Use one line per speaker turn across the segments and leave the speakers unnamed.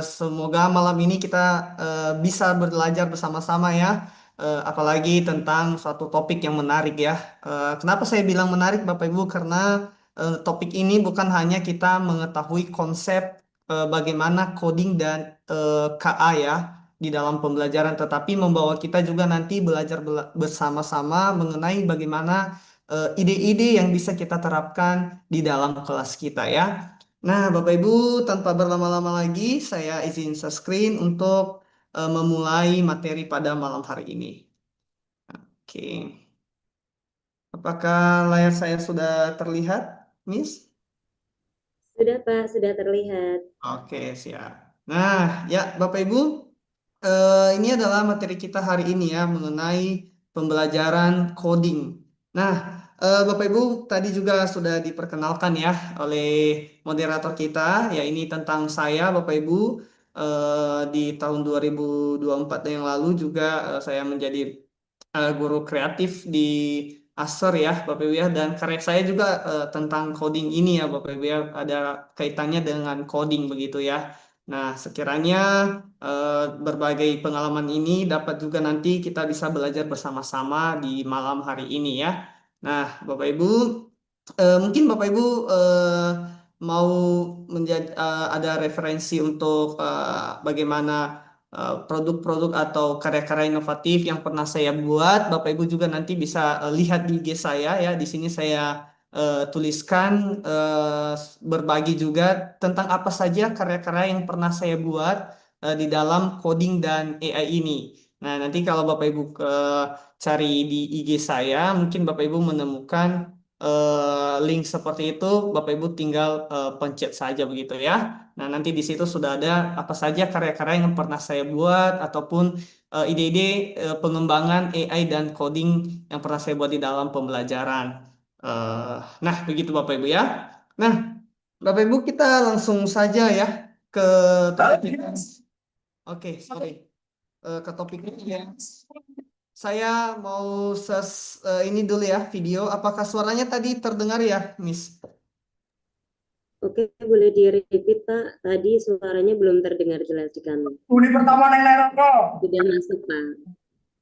Semoga malam ini kita bisa belajar bersama-sama ya, apalagi tentang suatu topik yang menarik ya. Kenapa saya bilang menarik, Bapak Ibu? Karena topik ini bukan hanya kita mengetahui konsep bagaimana coding dan KA ya di dalam pembelajaran, tetapi membawa kita juga nanti belajar bersama-sama mengenai bagaimana ide-ide yang bisa kita terapkan di dalam kelas kita ya. Nah, Bapak Ibu, tanpa berlama-lama lagi, saya izin share screen untuk memulai materi pada malam hari ini. Oke, apakah layar saya sudah terlihat, Miss?
Sudah Pak, sudah terlihat.
Oke, siap. Nah, ya, Bapak Ibu, ini adalah materi kita hari ini ya, mengenai pembelajaran coding. Nah, Bapak Ibu, tadi juga sudah diperkenalkan ya oleh moderator kita, ya ini tentang saya, Bapak Ibu. Di tahun 2024 yang lalu juga saya menjadi guru kreatif di Acer ya Bapak Ibu ya, dan karya saya juga tentang coding ini ya Bapak Ibu ya, ada kaitannya dengan coding begitu ya. Nah, sekiranya berbagai pengalaman ini dapat juga nanti kita bisa belajar bersama-sama di malam hari ini ya. Nah, Bapak Ibu, mungkin Bapak Ibu mau ada referensi untuk bagaimana produk-produk atau karya-karya inovatif yang pernah saya buat. Bapak Ibu juga nanti bisa lihat di IG saya ya. Di sini saya tuliskan berbagi juga tentang apa saja karya-karya yang pernah saya buat di dalam coding dan AI ini. Nah, nanti kalau Bapak Ibu cari di IG saya, mungkin Bapak Ibu menemukan link seperti itu. Bapak Ibu tinggal pencet saja begitu ya. Nah, nanti di situ sudah ada apa saja karya-karya yang pernah saya buat ataupun ide-ide pengembangan AI dan coding yang pernah saya buat di dalam pembelajaran. Nah, begitu Bapak Ibu ya. Nah, Bapak Ibu kita langsung saja ya ke topik. Oke, sorry. Ke topiknya ya. Saya mau ini dulu ya video. Apakah suaranya tadi terdengar ya, Miss?
Oke, boleh di-repeat Pak. Tadi suaranya belum terdengar jelas di kami.
Uni pertama neng rokok.
Sudah masuk Pak.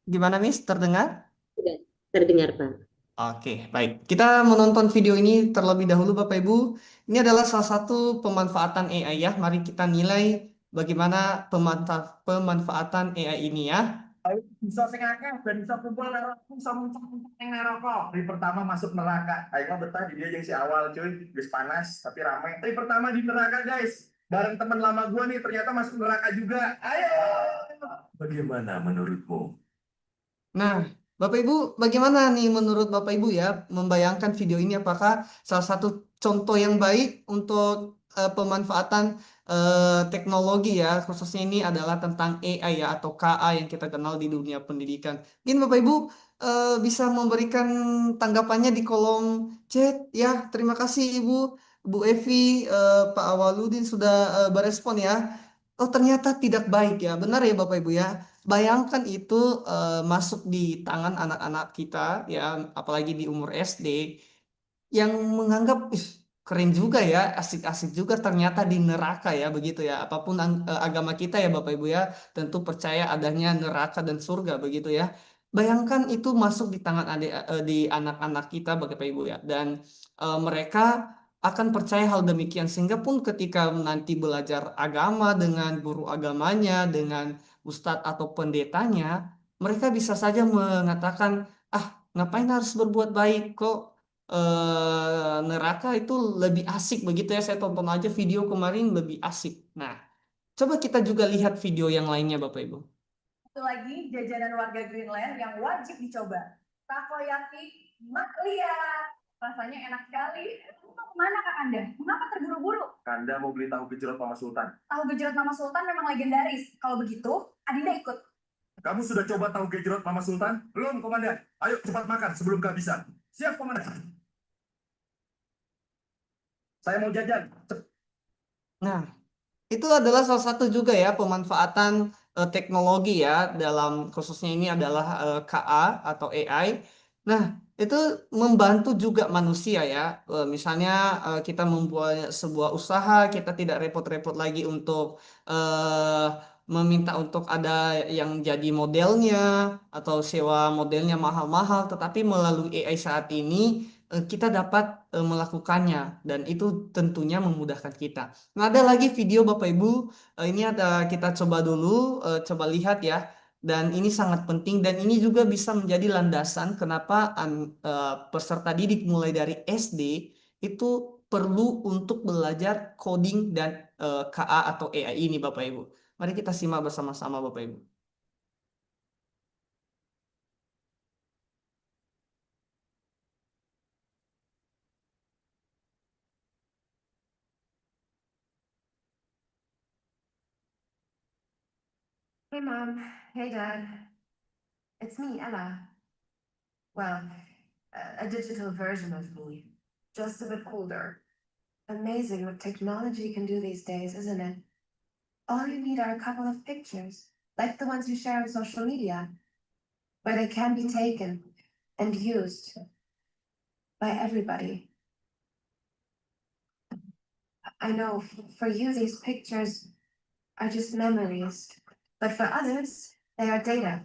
Gimana, Miss? Terdengar?
Sudah terdengar Pak.
Oke, baik. Kita menonton video ini terlebih dahulu, Bapak Ibu. Ini adalah salah satu pemanfaatan AI ya. Mari kita nilai bagaimana pemanfaatan AI ini ya. Bisa sing akeh ben bisa kumpul karo aku bisa muncul-muncul ning neraka. Hari pertama masuk neraka. Ayo mah betah di dia yang si awal cuy. Wis panas tapi ramai. Hari pertama di neraka guys. Bareng teman lama gua nih ternyata masuk neraka juga. Ayo. Bagaimana menurutmu? Nah, Bapak Ibu, bagaimana nih menurut Bapak Ibu ya membayangkan video ini apakah salah satu contoh yang baik untuk pemanfaatan teknologi ya, khususnya ini adalah tentang AI ya atau KA yang kita kenal di dunia pendidikan. Mungkin Bapak Ibu bisa memberikan tanggapannya di kolom chat ya. Terima kasih Ibu, Bu Evi, Pak Awaludin sudah berespon ya. Oh ternyata tidak baik ya, benar ya Bapak Ibu ya. Bayangkan itu masuk di tangan anak-anak kita ya, apalagi di umur SD yang menganggap "Ih, keren juga ya, asik-asik juga ternyata di neraka ya begitu ya. Apapun agama kita ya Bapak Ibu ya, tentu percaya adanya neraka dan surga begitu ya. Bayangkan itu masuk di tangan di anak-anak kita Bapak Ibu ya, dan mereka akan percaya hal demikian sehingga pun ketika nanti belajar agama dengan guru agamanya, dengan ustadz atau pendetanya, mereka bisa saja mengatakan, ah ngapain harus berbuat baik kok neraka itu lebih asik begitu ya. Saya tonton aja video kemarin lebih asik. Nah, coba kita juga lihat video yang lainnya Bapak Ibu. Satu lagi jajanan warga Greenland yang wajib dicoba. Takoyaki Maklia. Rasanya enak sekali. Mau kemana Kak Anda? Mengapa terburu-buru? Kanda mau beli tahu gejrot Mama Sultan. Tahu gejrot Mama Sultan memang legendaris. Kalau begitu, Adinda ikut. Kamu sudah coba tahu gejrot Mama Sultan? Belum, Komandan. Ayo cepat makan sebelum kehabisan. Siap, Komandan. Saya mau jajan. Nah, itu adalah salah satu juga ya pemanfaatan teknologi ya dalam khususnya ini adalah KA atau AI. Nah, itu membantu juga manusia ya. Misalnya kita membuat sebuah usaha, kita tidak repot-repot lagi untuk meminta untuk ada yang jadi modelnya atau sewa modelnya mahal-mahal, tetapi melalui AI saat ini kita dapat melakukannya dan itu tentunya memudahkan kita. Nah, ada lagi video Bapak Ibu, ini ada kita coba dulu, coba lihat ya. Dan ini sangat penting dan ini juga bisa menjadi landasan kenapa peserta didik mulai dari SD itu perlu untuk belajar coding dan KA atau AI ini Bapak Ibu. Mari kita simak bersama-sama Bapak Ibu.
Hey mom, hey dad, it's me, Ella. Well, a digital version of me, just a bit older. Amazing what technology can do these days, isn't it? All you need are a couple of pictures, like the ones you share on social media, where they can be taken and used by everybody. I know for you, these pictures are just memories, but for others, they are data.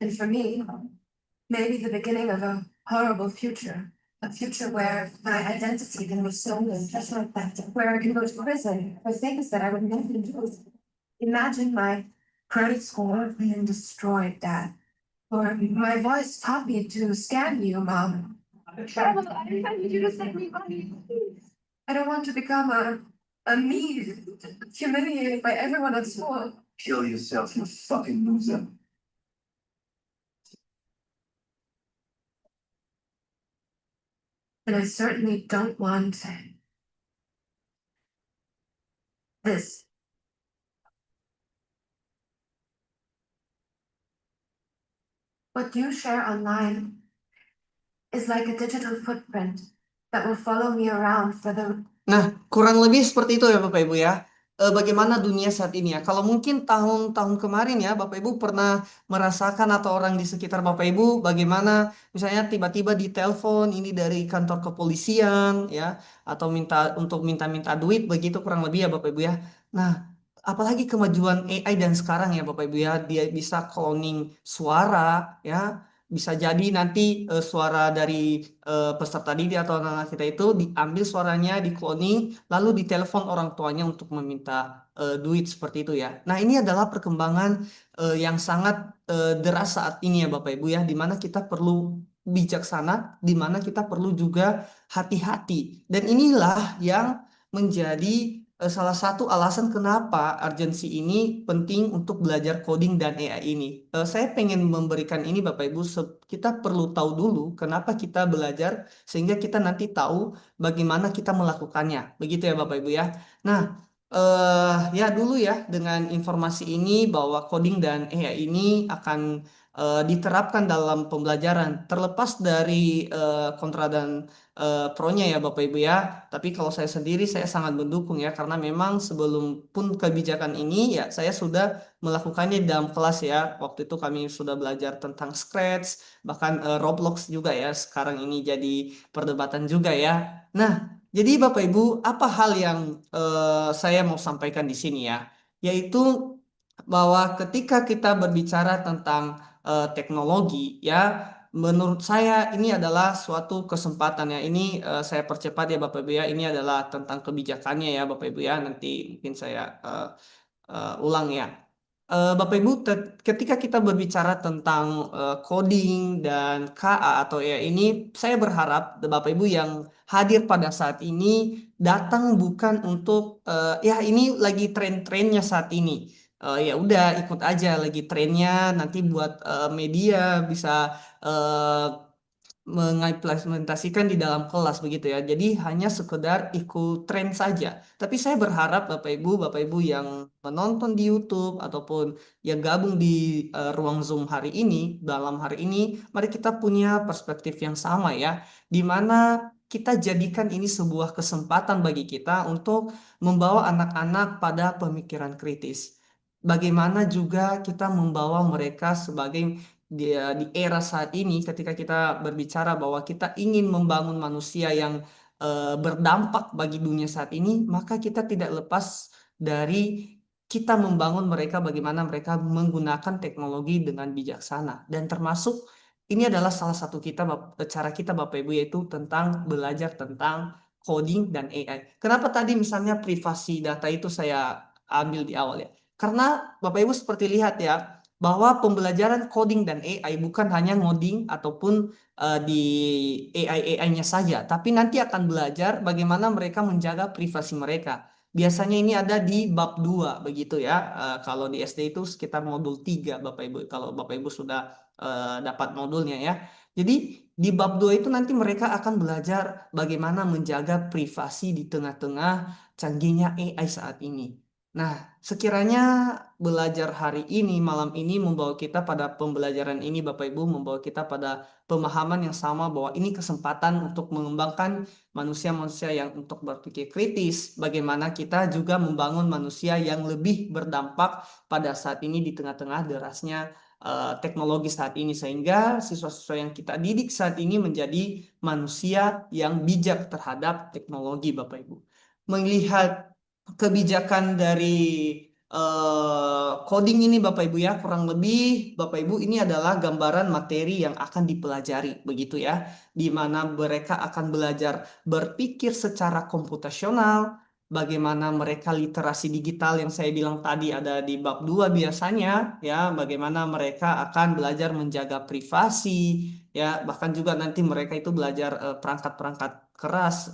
And for me, maybe the beginning of a horrible future. A future where my identity can be stolen, just like that, where I can go to prison for things that I would never do. Imagine my credit score being destroyed, Dad. Or my voice taught me to scam you, Mom. I need you to send me money, please. I don't want to become a me, humiliated by everyone at school. Kill yourself, you fucking loser. And I certainly don't want this. What you share online is like a digital footprint that will follow me around for the.
Nah, kurang lebih seperti itu ya Bapak Ibu ya. Bagaimana dunia saat ini ya? Kalau mungkin tahun-tahun kemarin ya, Bapak Ibu pernah merasakan atau orang di sekitar Bapak Ibu bagaimana misalnya tiba-tiba di telepon ini dari kantor kepolisian ya, atau minta untuk minta-minta duit begitu kurang lebih ya Bapak Ibu ya. Nah, apalagi kemajuan AI dan sekarang ya Bapak Ibu ya, dia bisa cloning suara ya. Bisa jadi nanti suara dari peserta didik atau anak-anak kita itu diambil suaranya, dikloning, lalu ditelepon orang tuanya untuk meminta duit seperti itu ya. Nah, ini adalah perkembangan yang sangat deras saat ini ya Bapak Ibu ya, di mana kita perlu bijaksana, di mana kita perlu juga hati-hati. Dan inilah yang menjadi salah satu alasan kenapa urgensi ini penting untuk belajar coding dan AI ini. Saya pengen memberikan ini Bapak Ibu, kita perlu tahu dulu kenapa kita belajar sehingga kita nanti tahu bagaimana kita melakukannya. Begitu ya Bapak Ibu ya. Nah, ya dulu ya dengan informasi ini bahwa coding dan AI ini akan diterapkan dalam pembelajaran terlepas dari kontra dan pro-nya ya Bapak Ibu ya. Tapi kalau saya sendiri saya sangat mendukung ya karena memang sebelum pun kebijakan ini ya saya sudah melakukannya di dalam kelas ya. Waktu itu kami sudah belajar tentang Scratch, bahkan Roblox juga ya. Sekarang ini jadi perdebatan juga ya. Nah, jadi Bapak Ibu, apa hal yang saya mau sampaikan di sini ya? Yaitu bahwa ketika kita berbicara tentang teknologi ya, menurut saya ini adalah suatu kesempatan ya. Ini saya percepat ya Bapak Ibu ya. Ini adalah tentang kebijakannya ya Bapak Ibu ya. Nanti mungkin saya ulang ya. Bapak Ibu, ketika kita berbicara tentang coding dan KA atau ya ini, saya berharap Bapak Ibu yang hadir pada saat ini datang bukan untuk ya ini lagi tren-trennya saat ini. Ya udah ikut aja lagi trennya nanti buat media bisa eh, mengimplementasikan di dalam kelas begitu ya. Jadi hanya sekedar ikut tren saja. Tapi saya berharap Bapak Ibu yang menonton di YouTube ataupun yang gabung di ruang Zoom hari ini, dalam hari ini, mari kita punya perspektif yang sama ya, di mana kita jadikan ini sebuah kesempatan bagi kita untuk membawa anak-anak pada pemikiran kritis. Bagaimana juga kita membawa mereka sebagai di era saat ini ketika kita berbicara bahwa kita ingin membangun manusia yang berdampak bagi dunia saat ini, maka kita tidak lepas dari kita membangun mereka bagaimana mereka menggunakan teknologi dengan bijaksana. Dan termasuk ini adalah salah satu cara kita Bapak Ibu yaitu tentang belajar tentang coding dan AI. Kenapa tadi misalnya privasi data itu saya ambil di awal ya? Karena Bapak Ibu seperti lihat ya, bahwa pembelajaran coding dan AI bukan hanya ngoding ataupun di AI-nya saja, tapi nanti akan belajar bagaimana mereka menjaga privasi mereka. Biasanya ini ada di bab 2 begitu ya. Kalau di SD itu sekitar modul 3 Bapak Ibu. Kalau Bapak Ibu sudah dapat modulnya ya. Jadi di bab 2 itu nanti mereka akan belajar bagaimana menjaga privasi di tengah-tengah canggihnya AI saat ini. Nah, sekiranya belajar hari ini, malam ini membawa kita pada pembelajaran ini, Bapak Ibu, membawa kita pada pemahaman yang sama bahwa ini kesempatan untuk mengembangkan manusia-manusia yang untuk berpikir kritis, bagaimana kita juga membangun manusia yang lebih berdampak pada saat ini di tengah-tengah derasnya teknologi saat ini, sehingga siswa-siswa yang kita didik saat ini menjadi manusia yang bijak terhadap teknologi, Bapak Ibu. Melihat kebijakan dari coding ini Bapak Ibu ya, kurang lebih Bapak Ibu ini adalah gambaran materi yang akan dipelajari begitu ya, di mana mereka akan belajar berpikir secara komputasional, bagaimana mereka literasi digital yang saya bilang tadi ada di bab 2 biasanya ya, bagaimana mereka akan belajar menjaga privasi ya, bahkan juga nanti mereka itu belajar perangkat-perangkat keras,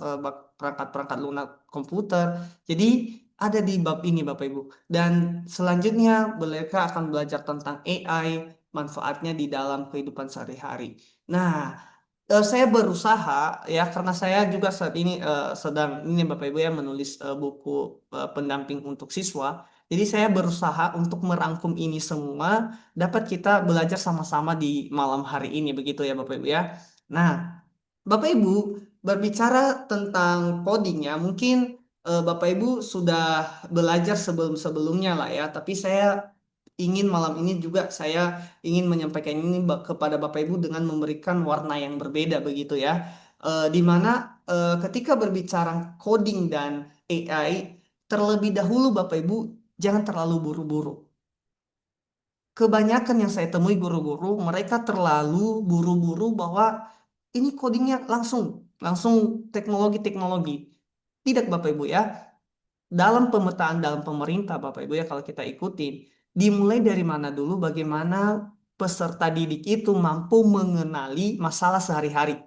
perangkat-perangkat lunak komputer. Jadi ada di bab ini Bapak Ibu. Dan selanjutnya mereka akan belajar tentang AI, manfaatnya di dalam kehidupan sehari-hari. Nah, saya berusaha ya karena saya juga saat ini sedang ini Bapak Ibu ya menulis buku pendamping untuk siswa. Jadi saya berusaha untuk merangkum ini semua dapat kita belajar sama-sama di malam hari ini begitu ya Bapak Ibu ya. Nah, Bapak Ibu berbicara tentang coding ya, mungkin Bapak Ibu sudah belajar sebelum-sebelumnya lah ya, tapi saya ingin malam ini juga saya ingin menyampaikan ini kepada Bapak Ibu dengan memberikan warna yang berbeda begitu ya. Di mana ketika berbicara coding dan AI, terlebih dahulu Bapak Ibu jangan terlalu buru-buru. Kebanyakan yang saya temui guru-guru, mereka terlalu buru-buru bahwa ini codingnya langsung teknologi-teknologi. Tidak Bapak Ibu ya. Dalam pemetaan dalam pemerintah Bapak Ibu ya kalau kita ikutin, dimulai dari mana dulu bagaimana peserta didik itu mampu mengenali masalah sehari-hari.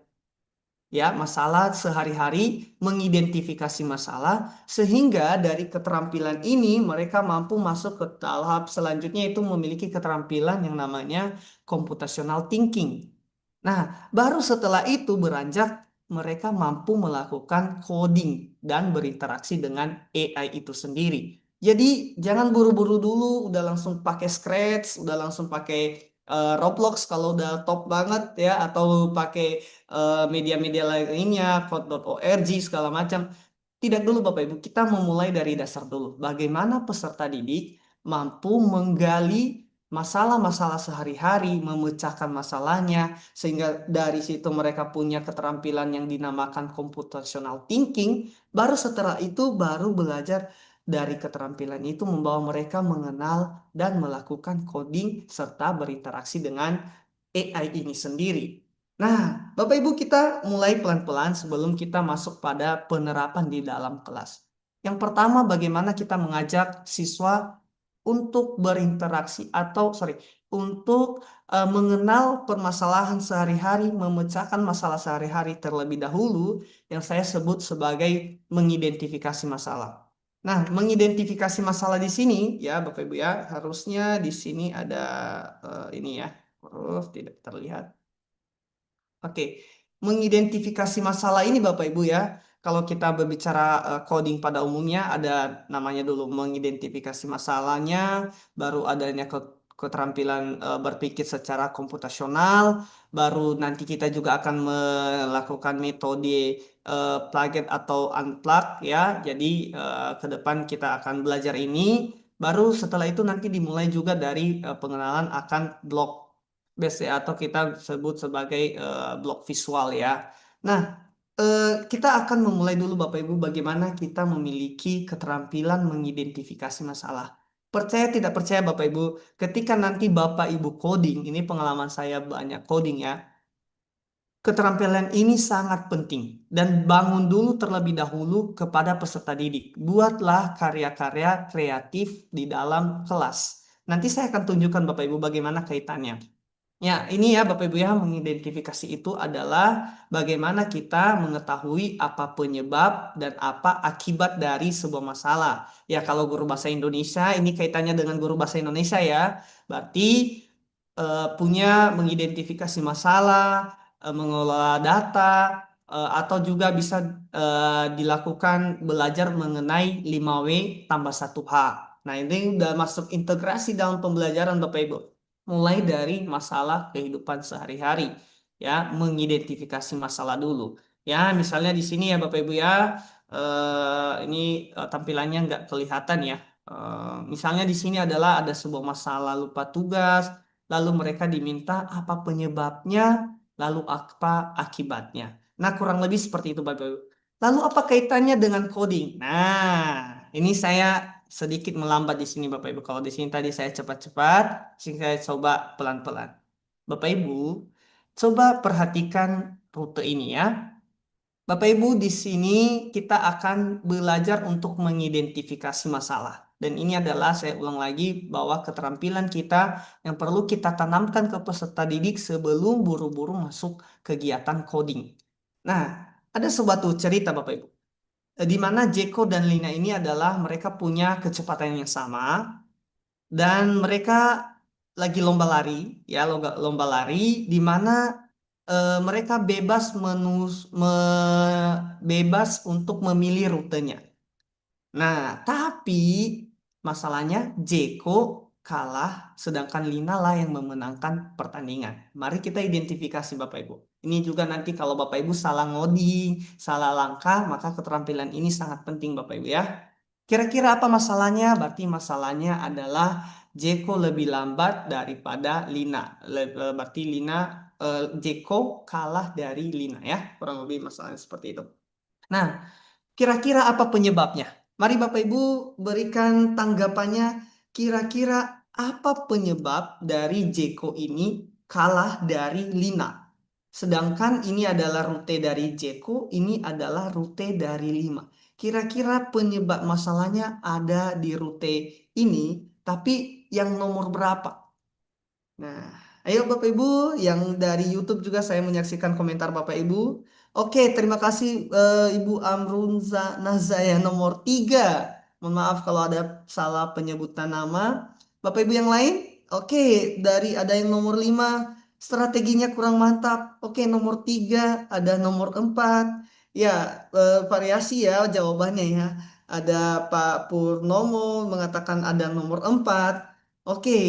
Ya, masalah sehari-hari, mengidentifikasi masalah, sehingga dari keterampilan ini mereka mampu masuk ke tahap selanjutnya itu memiliki keterampilan yang namanya computational thinking. Nah, baru setelah itu beranjak mereka mampu melakukan coding dan berinteraksi dengan AI itu sendiri. Jadi jangan buru-buru dulu, udah langsung pakai Scratch, udah langsung pakai Roblox kalau udah top banget ya, atau pakai media-media lainnya, code.org segala macam. Tidak dulu Bapak Ibu, kita memulai dari dasar dulu. Bagaimana peserta didik mampu menggali masalah-masalah sehari-hari, memecahkan masalahnya, sehingga dari situ mereka punya keterampilan yang dinamakan computational thinking. Baru setelah itu baru belajar dari keterampilan itu membawa mereka mengenal dan melakukan coding serta berinteraksi dengan AI ini sendiri. Nah, Bapak Ibu kita mulai pelan-pelan sebelum kita masuk pada penerapan di dalam kelas. Yang pertama bagaimana kita mengajak siswa untuk berinteraksi untuk mengenal permasalahan sehari-hari, memecahkan masalah sehari-hari terlebih dahulu yang saya sebut sebagai mengidentifikasi masalah. Nah, mengidentifikasi masalah di sini ya Bapak Ibu ya, harusnya di sini ada ini ya, huruf tidak terlihat. Oke, mengidentifikasi masalah ini Bapak Ibu ya. Kalau kita berbicara coding pada umumnya ada namanya dulu mengidentifikasi masalahnya, baru adanya keterampilan berpikir secara komputasional, baru nanti kita juga akan melakukan metode plug atau unplug ya. Jadi ke depan kita akan belajar ini, baru setelah itu nanti dimulai juga dari pengenalan akan blok. atau kita sebut sebagai blok visual ya. Nah, kita akan memulai dulu Bapak Ibu bagaimana kita memiliki keterampilan mengidentifikasi masalah. Percaya tidak percaya Bapak Ibu, ketika nanti Bapak Ibu coding, ini pengalaman saya banyak coding ya, keterampilan ini sangat penting dan bangun dulu terlebih dahulu kepada peserta didik. Buatlah karya-karya kreatif di dalam kelas. Nanti saya akan tunjukkan Bapak Ibu bagaimana kaitannya. Ya, ini ya Bapak Ibu ya, mengidentifikasi itu adalah bagaimana kita mengetahui apa penyebab dan apa akibat dari sebuah masalah. Ya, kalau guru bahasa Indonesia, ini kaitannya dengan guru bahasa Indonesia ya. Berarti punya mengidentifikasi masalah, mengelola data, atau juga bisa dilakukan belajar mengenai 5W tambah 1H. Nah, ini udah masuk integrasi dalam pembelajaran Bapak Ibu. Mulai dari masalah kehidupan sehari-hari, ya, mengidentifikasi masalah dulu. Ya, misalnya di sini ya Bapak Ibu ya, ini tampilannya nggak kelihatan ya. Misalnya di sini adalah ada sebuah masalah lupa tugas, lalu mereka diminta apa penyebabnya, lalu apa akibatnya. Nah, kurang lebih seperti itu Bapak Ibu. Lalu apa kaitannya dengan coding? Nah, ini saya sedikit melambat di sini Bapak Ibu. Kalau di sini tadi saya cepat-cepat, sini saya coba pelan-pelan. Bapak Ibu, coba perhatikan rute ini ya. Bapak Ibu, di sini kita akan belajar untuk mengidentifikasi masalah. Dan ini adalah, saya ulang lagi, bahwa keterampilan kita yang perlu kita tanamkan ke peserta didik sebelum buru-buru masuk kegiatan coding. Nah, ada suatu cerita Bapak Ibu, di mana Jeko dan Lina ini adalah mereka punya kecepatan yang sama, dan mereka lagi lomba lari, ya, lomba lari, di mana mereka bebas untuk memilih rutenya. Nah, tapi masalahnya Jeko kalah, sedangkan Lina lah yang memenangkan pertandingan. Mari kita identifikasi Bapak Ibu. Ini juga nanti kalau Bapak Ibu salah ngoding, salah langkah, maka keterampilan ini sangat penting Bapak Ibu ya. Kira-kira apa masalahnya? Berarti masalahnya adalah Jeko lebih lambat daripada Lina. Berarti Jeko kalah dari Lina ya. Kurang lebih masalahnya seperti itu. Nah, kira-kira apa penyebabnya? Mari Bapak Ibu berikan tanggapannya. Kira-kira apa penyebab dari Jeko ini kalah dari Lina? Sedangkan ini adalah rute dari Jeko, ini adalah rute dari Lima. Kira-kira penyebab masalahnya ada di rute ini, tapi yang nomor berapa? Nah, ayo Bapak Ibu, yang dari YouTube juga saya menyaksikan komentar Bapak Ibu. Oke, terima kasih Ibu Amrunza Nazaya nomor 3. Mohon maaf kalau ada salah penyebutan nama. Bapak Ibu yang lain? Oke, dari ada yang nomor 5, strateginya kurang mantap. Oke, nomor 3, ada nomor 4. Ya, variasi ya jawabannya ya. Ada Pak Purnomo mengatakan ada nomor 4. Oke,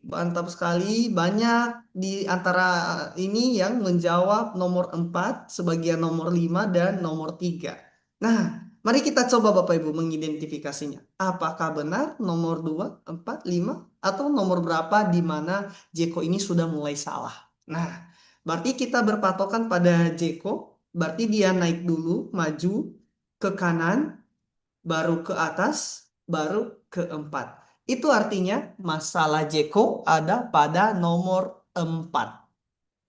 mantap sekali. Banyak di antara ini yang menjawab nomor 4, sebagian nomor 5, dan nomor 3. Nah, mari kita coba Bapak Ibu mengidentifikasinya. Apakah benar nomor 2, 4, 5, atau nomor berapa di mana Jeko ini sudah mulai salah. Nah, berarti kita berpatokan pada Jeko. Berarti dia naik dulu, maju ke kanan, baru ke atas, baru ke 4. Itu artinya masalah Jeko ada pada nomor 4.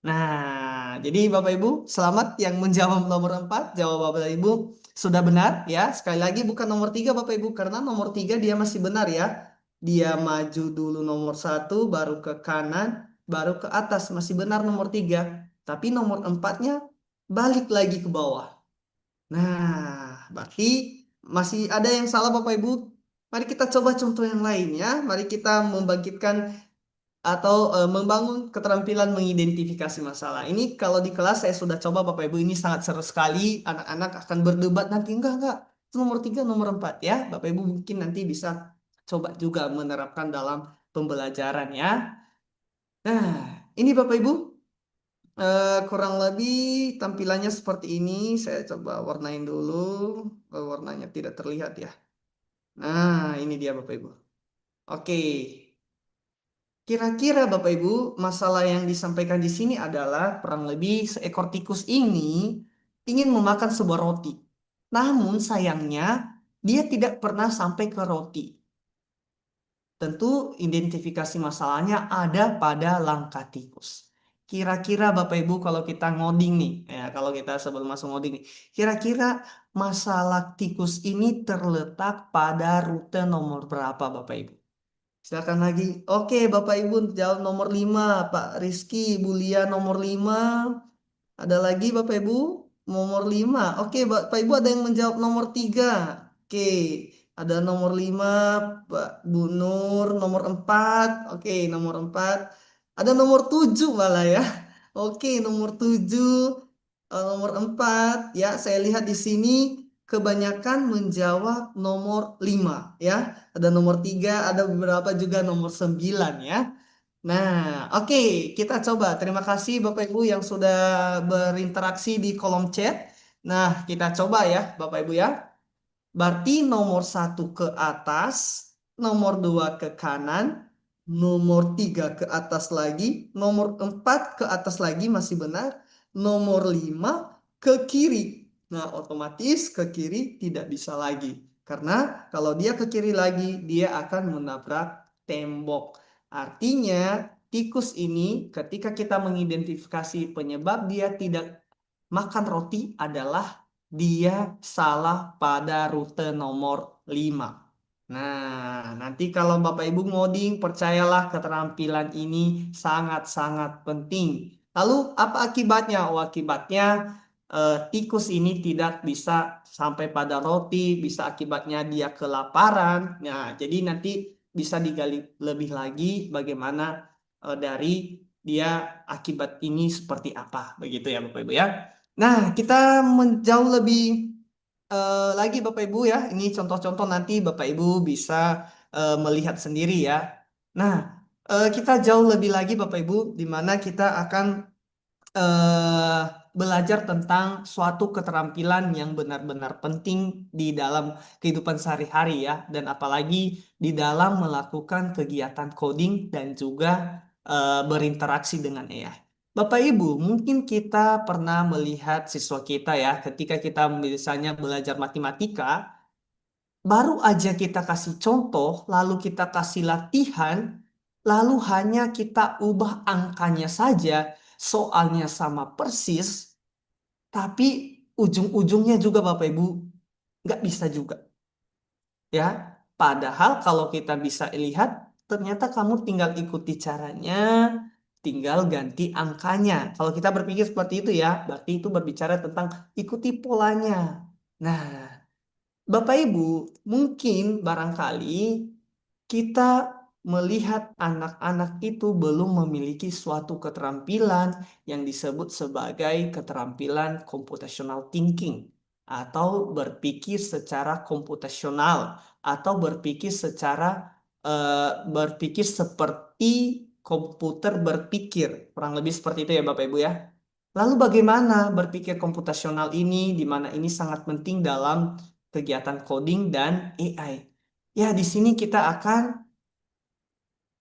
Nah, jadi Bapak Ibu, selamat yang menjawab nomor 4. Jawab Bapak Ibu sudah benar ya. Sekali lagi bukan nomor 3 Bapak Ibu, karena nomor 3 dia masih benar ya. Dia maju dulu nomor 1, baru ke kanan, baru ke atas. Masih benar nomor 3. Tapi nomor 4-nya balik lagi ke bawah. Nah, berarti masih ada yang salah Bapak Ibu. Mari kita coba contoh yang lain ya. Mari kita membangkitkan atau membangun keterampilan mengidentifikasi masalah. Ini kalau di kelas saya sudah coba Bapak Ibu, ini sangat seru sekali. Anak-anak akan berdebat nanti, enggak. Itu nomor 3, nomor 4 ya. Bapak Ibu mungkin nanti bisa coba juga menerapkan dalam pembelajaran ya. Nah, ini Bapak Ibu kurang lebih tampilannya seperti ini. Saya coba warnain dulu. Warnanya tidak terlihat ya. Nah, ini dia Bapak Ibu. Oke. Kira-kira Bapak Ibu, masalah yang disampaikan di sini adalah kurang lebih seekor tikus ini ingin memakan sebuah roti. Namun sayangnya dia tidak pernah sampai ke roti. Tentu identifikasi masalahnya ada pada langkah tikus. Kira-kira Bapak Ibu kalau kita ngoding nih, ya kalau kita sebelum masuk ngoding nih, kira-kira masalah tikus ini terletak pada rute nomor berapa Bapak Ibu? Silakan lagi. Oke, Bapak Ibu jawab nomor 5, Pak Rizky, Bu Lia nomor 5. Ada lagi Bapak Ibu? Nomor 5. Oke, Bapak Ibu ada yang menjawab nomor 3. Oke, ada nomor 5, Pak Bu Nur, nomor 4. Oke, nomor 4. Ada nomor 7 malah ya. Oke, nomor 7, nomor 4. Ya, saya lihat di sini kebanyakan menjawab nomor 5 ya. Ada nomor 3, ada beberapa juga nomor 9 ya. Nah, oke, kita coba. Terima kasih Bapak Ibu yang sudah berinteraksi di kolom chat. Nah, kita coba ya, Bapak Ibu ya. Berarti nomor 1 ke atas, nomor 2 ke kanan, nomor 3 ke atas lagi, nomor 4 ke atas lagi masih benar, nomor 5 ke kiri. Nah, otomatis ke kiri tidak bisa lagi. Karena kalau dia ke kiri lagi, dia akan menabrak tembok. Artinya, tikus ini ketika kita mengidentifikasi penyebab dia tidak makan roti adalah dia salah pada rute nomor 5. Nah, nanti kalau Bapak Ibu ngoding, percayalah keterampilan ini sangat-sangat penting. Lalu apa akibatnya? Oh, akibatnya tikus ini tidak bisa sampai pada roti, bisa akibatnya dia kelaparan. Nah, jadi nanti bisa digali lebih lagi bagaimana dari dia akibat ini seperti apa. Begitu ya Bapak Ibu ya. Nah, kita menjauh lebih lagi Bapak Ibu ya. Ini contoh-contoh nanti Bapak Ibu bisa melihat sendiri ya. Nah, kita jauh lebih lagi Bapak Ibu, di mana kita akan eh, belajar tentang suatu keterampilan yang benar-benar penting di dalam kehidupan sehari-hari ya, dan apalagi di dalam melakukan kegiatan coding dan juga berinteraksi dengan AI. Bapak Ibu, mungkin kita pernah melihat siswa kita ya, ketika kita misalnya belajar matematika, baru aja kita kasih contoh, lalu kita kasih latihan, lalu hanya kita ubah angkanya saja, soalnya sama persis, tapi ujung-ujungnya juga Bapak Ibu nggak bisa juga. Ya, padahal kalau kita bisa lihat, ternyata kamu tinggal ikuti caranya, tinggal ganti angkanya. Kalau kita berpikir seperti itu ya, berarti itu berbicara tentang ikuti polanya. Nah, Bapak Ibu, mungkin barangkali kita melihat anak-anak itu belum memiliki suatu keterampilan yang disebut sebagai keterampilan computational thinking atau berpikir secara komputasional atau berpikir seperti komputer berpikir. Kurang lebih seperti itu ya Bapak Ibu ya. Lalu bagaimana berpikir komputasional ini di mana ini sangat penting dalam kegiatan coding dan AI. Ya, di sini kita akan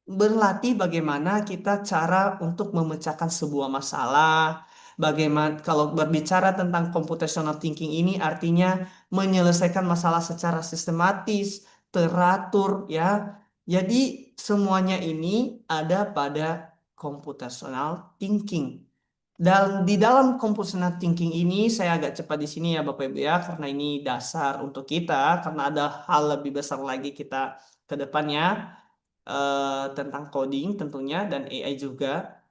berlatih bagaimana kita cara untuk memecahkan sebuah masalah. Bagaimana kalau berbicara tentang computational thinking ini artinya menyelesaikan masalah secara sistematis, teratur ya. Jadi semuanya ini ada pada computational thinking. Dan di dalam computational thinking ini saya agak cepat di sini ya Bapak Ibu ya karena ini dasar untuk kita karena ada hal lebih besar lagi kita ke depannya tentang coding tentunya dan AI juga.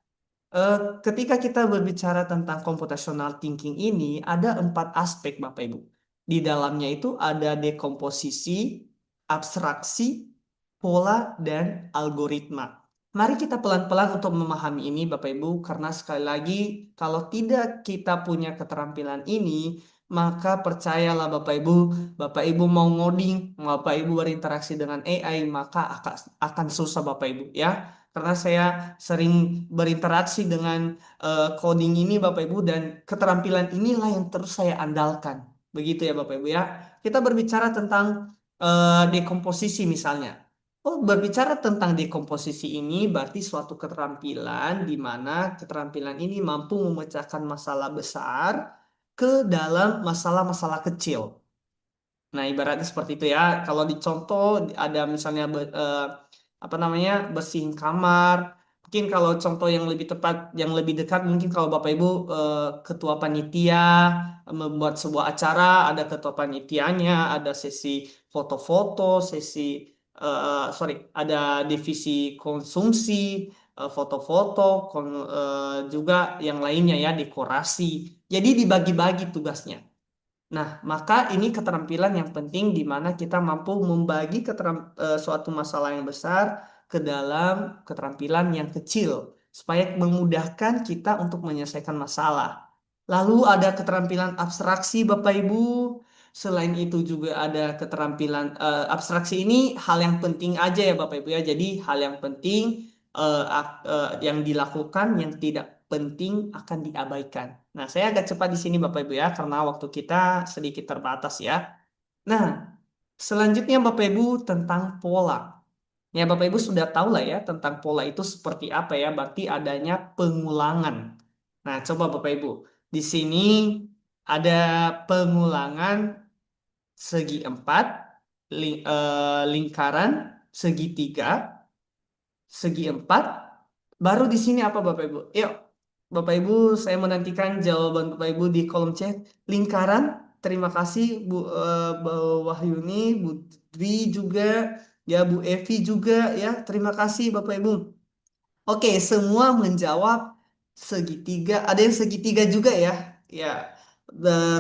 Eh, Ketika kita berbicara tentang computational thinking ini, ada 4 aspek Bapak Ibu. Di dalamnya itu ada dekomposisi, abstraksi, pola, dan algoritma. Mari kita pelan-pelan untuk memahami ini Bapak Ibu, karena sekali lagi kalau tidak kita punya keterampilan ini, maka percayalah Bapak Ibu mau ngoding, Bapak Ibu berinteraksi dengan AI, maka akan susah Bapak Ibu ya. Karena saya sering berinteraksi dengan coding ini Bapak Ibu dan keterampilan inilah yang terus saya andalkan. Begitu ya Bapak Ibu ya. Kita berbicara tentang dekomposisi misalnya. Oh, berbicara tentang dekomposisi ini berarti suatu keterampilan di mana keterampilan ini mampu memecahkan masalah besar ke dalam masalah-masalah kecil. Nah, ibaratnya seperti itu ya. Kalau dicontoh ada misalnya apa namanya bersihin kamar. Mungkin kalau contoh yang lebih tepat, yang lebih dekat, mungkin kalau Bapak Ibu ketua panitia membuat sebuah acara, ada ketua panitianya, ada sesi foto-foto, sesi sorry, ada divisi konsumsi, foto-foto, juga yang lainnya ya, dekorasi. Jadi dibagi-bagi tugasnya. Nah, maka ini keterampilan yang penting di mana kita mampu membagi suatu masalah yang besar ke dalam keterampilan yang kecil supaya memudahkan kita untuk menyelesaikan masalah. Lalu ada keterampilan abstraksi, Bapak Ibu. Selain itu juga ada keterampilan abstraksi ini hal yang penting aja ya Bapak Ibu ya. Jadi hal yang penting yang dilakukan, yang tidak penting akan diabaikan. Nah, saya agak cepat di sini Bapak Ibu ya, karena waktu kita sedikit terbatas ya. Nah, selanjutnya Bapak Ibu tentang pola. Ya, Bapak Ibu sudah tahu lah ya tentang pola itu seperti apa ya, berarti adanya pengulangan. Nah, coba Bapak Ibu, di sini ada pengulangan segi 4, lingkaran segitiga, segi 4. Baru di sini apa Bapak Ibu? Yuk, Bapak Ibu, saya menantikan jawaban Bapak Ibu di kolom chat. Lingkaran, terima kasih Bu Wahyuni, Bu Dwi juga, ya Bu Evi juga, ya. Terima kasih Bapak Ibu. Oke, semua menjawab segitiga. Ada yang segitiga juga ya. Ya,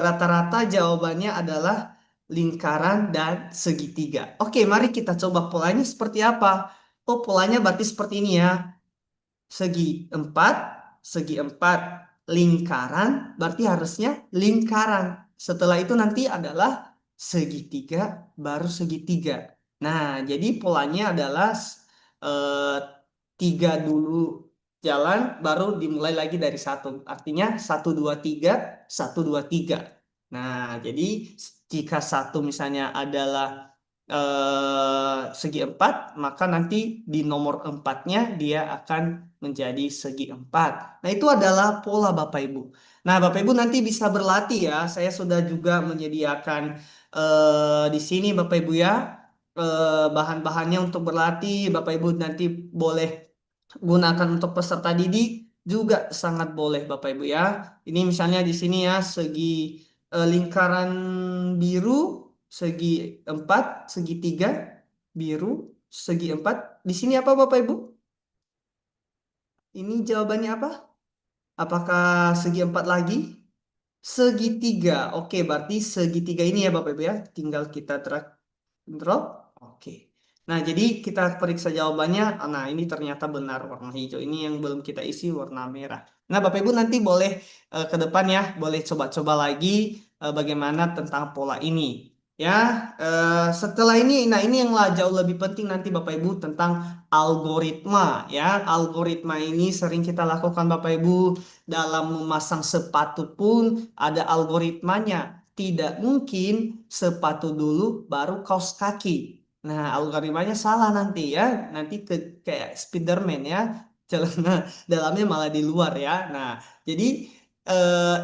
rata-rata jawabannya adalah lingkaran dan segitiga. Oke, mari kita coba polanya seperti apa. Oh, polanya berarti seperti ini ya. Segi 4, lingkaran, berarti harusnya lingkaran. Setelah itu nanti adalah segitiga, baru segitiga. Nah, jadi polanya adalah eh, 3 dulu jalan, baru dimulai lagi dari 1. Artinya 1, 2, 3, 1, 2, 3. Nah, jadi jika 1 misalnya adalah segi 4, maka nanti di nomor 4-nya dia akan menjadi segi 4. Nah, itu adalah pola Bapak Ibu. Nah, Bapak Ibu nanti bisa berlatih ya. Saya sudah juga menyediakan di sini Bapak Ibu ya bahan-bahannya untuk berlatih. Bapak Ibu nanti boleh gunakan untuk peserta didik juga sangat boleh Bapak Ibu ya. Ini misalnya di sini ya segi lingkaran biru segi 4, segitiga biru segi 4. Di sini apa Bapak Ibu? Ini jawabannya apa? Apakah segi 4 lagi? Segitiga. Oke, berarti segitiga ini ya Bapak Ibu ya. Tinggal kita drag and drop. Oke. Nah, jadi kita periksa jawabannya. Nah, ini ternyata benar warna hijau. Ini yang belum kita isi warna merah. Nah, Bapak Ibu nanti boleh ke depan ya, boleh coba-coba lagi bagaimana tentang pola ini. Ya, setelah ini, nah ini yang jauh lebih penting nanti Bapak Ibu tentang algoritma. Ya, algoritma ini sering kita lakukan Bapak Ibu dalam memasang sepatu pun ada algoritmanya. Tidak mungkin sepatu dulu baru kaos kaki. Nah, algoritmanya salah nanti ya. Nanti kayak Spiderman ya. Celana dalamnya malah di luar ya. Nah, jadi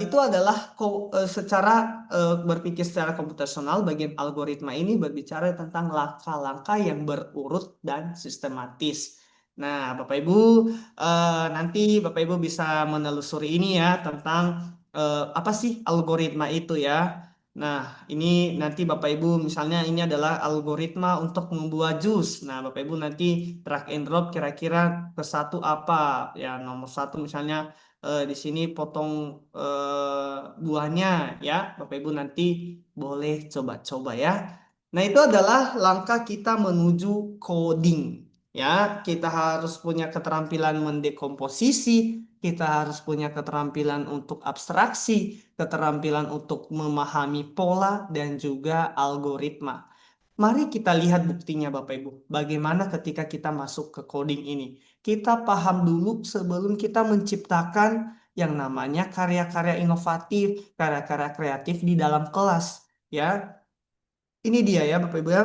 itu adalah secara berpikir secara komputasional bagian algoritma ini berbicara tentang langkah-langkah yang berurut dan sistematis. Nah, Bapak Ibu nanti Bapak Ibu bisa menelusuri ini ya tentang apa sih algoritma itu ya. Nah, ini nanti Bapak Ibu misalnya ini adalah algoritma untuk membuat jus. Nah, Bapak Ibu nanti drag and drop kira-kira ke satu apa ya nomor 1 misalnya di sini potong buahnya ya. Bapak Ibu nanti boleh coba-coba ya. Nah, itu adalah langkah kita menuju coding. Ya, kita harus punya keterampilan mendekomposisi, kita harus punya keterampilan untuk abstraksi, keterampilan untuk memahami pola dan juga algoritma. Mari kita lihat buktinya Bapak Ibu. Bagaimana ketika kita masuk ke coding ini. Kita paham dulu sebelum kita menciptakan yang namanya karya-karya inovatif, karya-karya kreatif di dalam kelas. Ya, ini dia ya Bapak Ibu ya.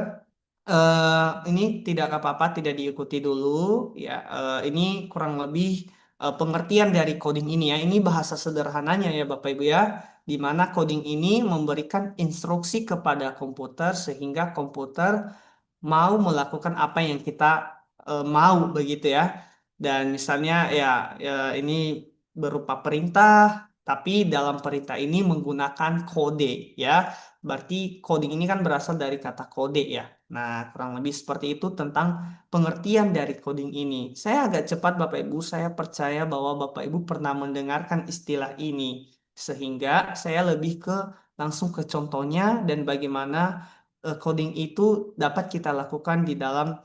Ini tidak apa-apa, tidak diikuti dulu ya. Ini kurang lebih pengertian dari coding ini ya. Ini bahasa sederhananya ya Bapak Ibu ya, di mana coding ini memberikan instruksi kepada komputer sehingga komputer mau melakukan apa yang kita mau begitu ya. Dan misalnya ya, ya ini berupa perintah, tapi dalam perintah ini menggunakan kode ya. Berarti coding ini kan berasal dari kata kode ya. Nah, kurang lebih seperti itu tentang pengertian dari coding ini. Saya agak cepat Bapak Ibu, saya percaya bahwa Bapak Ibu pernah mendengarkan istilah ini. Sehingga saya lebih ke langsung ke contohnya dan bagaimana coding itu dapat kita lakukan di dalam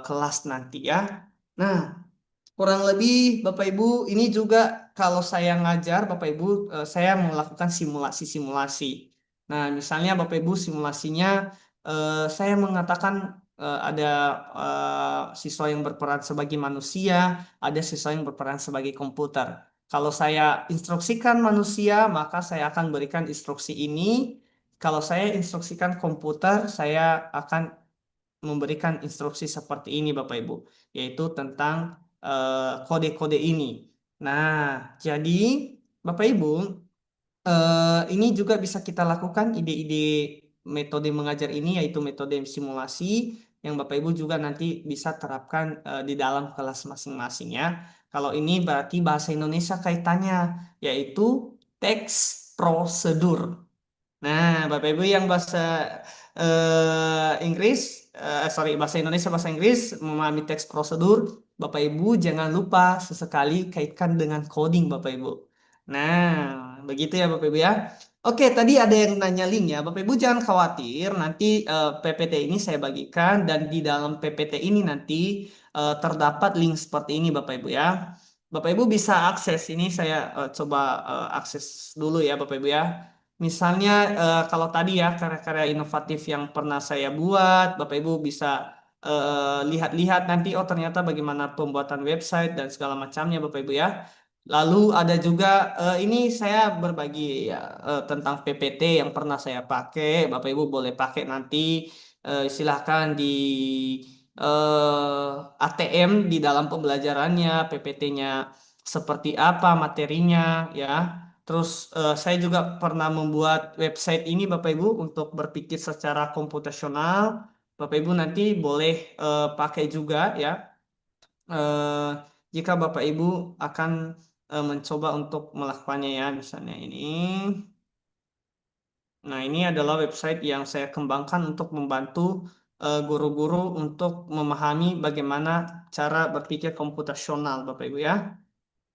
kelas nanti ya. Nah, kurang lebih Bapak Ibu ini juga kalau saya ngajar Bapak Ibu saya melakukan simulasi-simulasi. Nah, misalnya Bapak Ibu simulasinya saya mengatakan ada siswa yang berperan sebagai manusia, ada siswa yang berperan sebagai komputer. Kalau saya instruksikan manusia, maka saya akan berikan instruksi ini. Kalau saya instruksikan komputer, saya akan memberikan instruksi seperti ini Bapak Ibu, yaitu tentang kode-kode ini. Nah, jadi Bapak Ibu, ini juga bisa kita lakukan ide-ide metode mengajar ini, yaitu metode simulasi yang Bapak Ibu juga nanti bisa terapkan di dalam kelas masing-masing ya. Kalau ini berarti bahasa Indonesia kaitannya, yaitu teks prosedur. Nah, Bapak Ibu yang bahasa Inggris, sorry, bahasa Indonesia, bahasa Inggris, memahami teks prosedur, Bapak Ibu jangan lupa sesekali kaitkan dengan coding, Bapak Ibu. Nah, begitu ya, Bapak Ibu ya. Oke, tadi ada yang nanya link ya, Bapak Ibu jangan khawatir, nanti PPT ini saya bagikan dan di dalam PPT ini nanti terdapat link seperti ini, Bapak Ibu ya. Bapak Ibu bisa akses ini, saya coba akses dulu ya, Bapak Ibu ya. Misalnya kalau tadi ya karya-karya inovatif yang pernah saya buat, Bapak Ibu bisa lihat-lihat nanti oh ternyata bagaimana pembuatan website dan segala macamnya Bapak Ibu ya. Lalu ada juga ini saya berbagi ya tentang PPT yang pernah saya pakai, Bapak Ibu boleh pakai nanti silahkan di ATM di dalam pembelajarannya, PPT-nya seperti apa materinya ya. Terus saya juga pernah membuat website ini Bapak Ibu untuk berpikir secara komputasional. Bapak Ibu nanti boleh pakai juga ya. Eh, Jika Bapak Ibu akan mencoba untuk melakukannya ya, misalnya ini. Nah, ini adalah website yang saya kembangkan untuk membantu guru-guru untuk memahami bagaimana cara berpikir komputasional Bapak Ibu ya.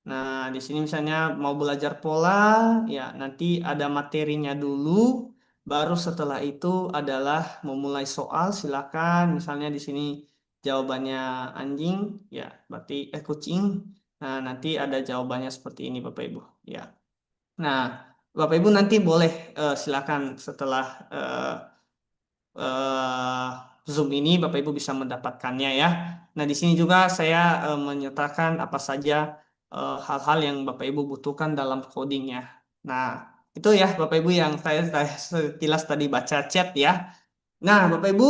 Nah, di sini misalnya mau belajar pola, ya nanti ada materinya dulu, baru setelah itu adalah memulai soal, silakan. Misalnya di sini jawabannya anjing, ya berarti kucing. Nah, nanti ada jawabannya seperti ini Bapak Ibu, ya. Nah, Bapak Ibu nanti boleh silakan setelah eh, Zoom ini Bapak Ibu bisa mendapatkannya ya. Nah, di sini juga saya menyertakan apa saja hal-hal yang Bapak Ibu butuhkan dalam codingnya. Nah, itu ya Bapak Ibu yang saya sekilas tadi baca chat ya. Nah, Bapak Ibu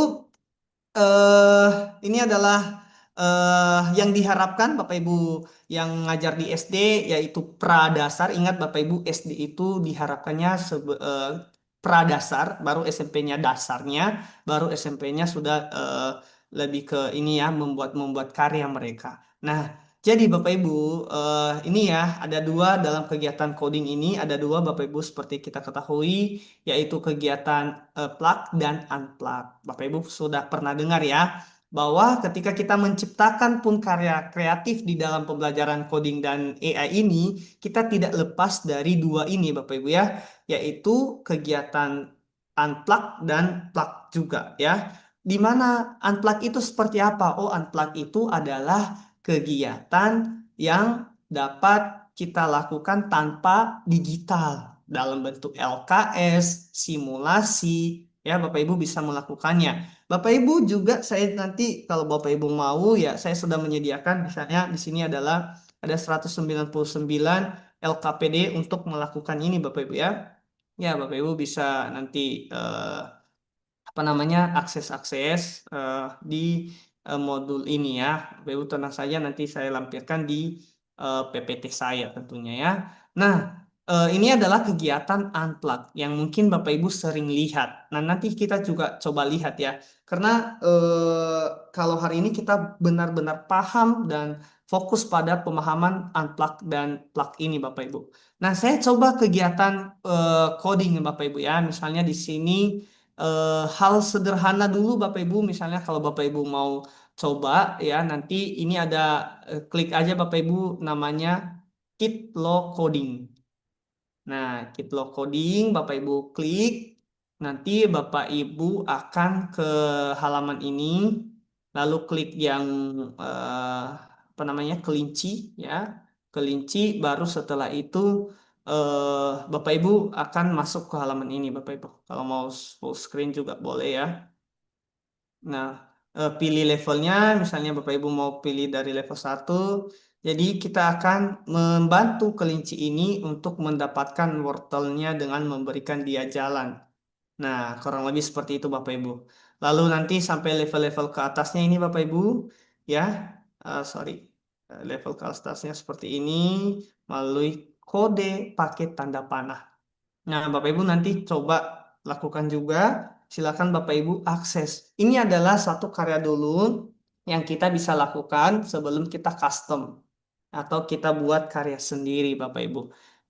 eh ini adalah yang diharapkan Bapak Ibu yang ngajar di SD yaitu pradasar. Ingat Bapak Ibu SD itu diharapkannya pradasar, baru SMP-nya dasarnya, baru SMP-nya sudah lebih ke ini ya membuat membuat karya mereka. Nah, jadi Bapak Ibu ini ya ada dua dalam kegiatan coding ini ada dua Bapak Ibu seperti kita ketahui yaitu kegiatan plug dan unplug. Bapak Ibu sudah pernah dengar ya bahwa ketika kita menciptakan pun karya kreatif di dalam pembelajaran coding dan AI ini, kita tidak lepas dari dua ini Bapak Ibu ya, yaitu kegiatan unplug dan plug juga ya. Di mana unplug itu seperti apa? Oh, unplug itu adalah kegiatan yang dapat kita lakukan tanpa digital dalam bentuk LKS, simulasi, ya Bapak Ibu bisa melakukannya. Bapak Ibu juga saya nanti kalau Bapak Ibu mau ya saya sudah menyediakan misalnya di sini adalah ada 199 LKPD untuk melakukan ini Bapak Ibu ya. Ya Bapak Ibu bisa nanti apa namanya akses-akses di modul ini ya. Bapak Ibu tenang saja, nanti saya lampirkan di PPT saya tentunya ya. Nah, ini adalah kegiatan unplug yang mungkin Bapak Ibu sering lihat. Nah, nanti kita juga coba lihat ya. Karena kalau hari ini kita benar-benar paham dan fokus pada pemahaman unplug dan plug ini Bapak Ibu. Nah, saya coba kegiatan coding Bapak Ibu ya. Misalnya di sini hal sederhana dulu Bapak Ibu. Misalnya kalau Bapak Ibu mau coba ya, nanti ini ada klik aja Bapak Ibu namanya Kit Low Coding. Nah, Kit Low Coding Bapak Ibu klik, nanti Bapak Ibu akan ke halaman ini, lalu klik yang apa namanya kelinci ya, kelinci. Baru setelah itu Bapak Ibu akan masuk ke halaman ini Bapak Ibu. Kalau mau full screen juga boleh ya. Nah, pilih levelnya, misalnya Bapak Ibu mau pilih dari level 1. Jadi kita akan membantu kelinci ini untuk mendapatkan wortelnya dengan memberikan dia jalan. Nah, kurang lebih seperti itu Bapak Ibu. Lalu nanti sampai level-level ke atasnya ini Bapak Ibu, ya, sorry, level ke atasnya seperti ini melalui kode pakai tanda panah. Nah, Bapak Ibu nanti coba lakukan juga. Silakan Bapak Ibu akses. Ini adalah satu karya dulu yang kita bisa lakukan sebelum kita custom atau kita buat karya sendiri Bapak Ibu.